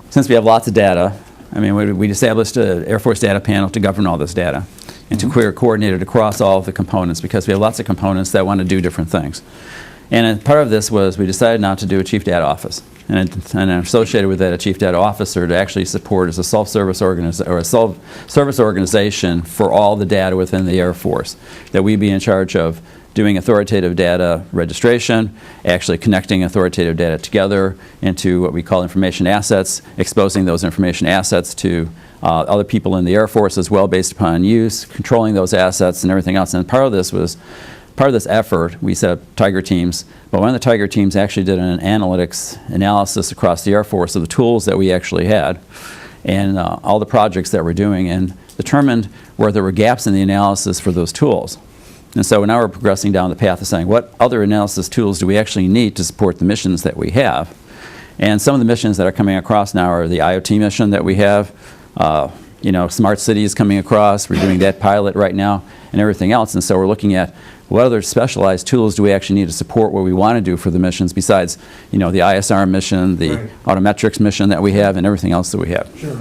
Since we have lots of data, I mean, we established an Air Force data panel to govern all this data and to coordinate it across all of the components, because we have lots of components that want to do different things. And part of this was we decided not to do a chief data office, and associated with that a chief data officer to actually support as a self-service service organization for all the data within the Air Force, that we be in charge of doing authoritative data registration, actually connecting authoritative data together into what we call information assets, exposing those information assets to other people in the Air Force as well based upon use, controlling those assets and everything else. And part of this effort, we set up Tiger teams, but one of the Tiger teams actually did an analytics analysis across the Air Force of the tools that we actually had and all the projects that we're doing, and determined where there were gaps in the analysis for those tools. And so now we're progressing down the path of saying, what other analysis tools do we actually need to support the missions that we have? And some of the missions that are coming across now are the IoT mission that we have. You know, smart cities coming across. We're doing that pilot right now and everything else. And so we're looking at what other specialized tools do we actually need to support what we want to do for the missions besides, you know, the ISR mission, the autometrics mission that we have, and everything else that we have. Sure.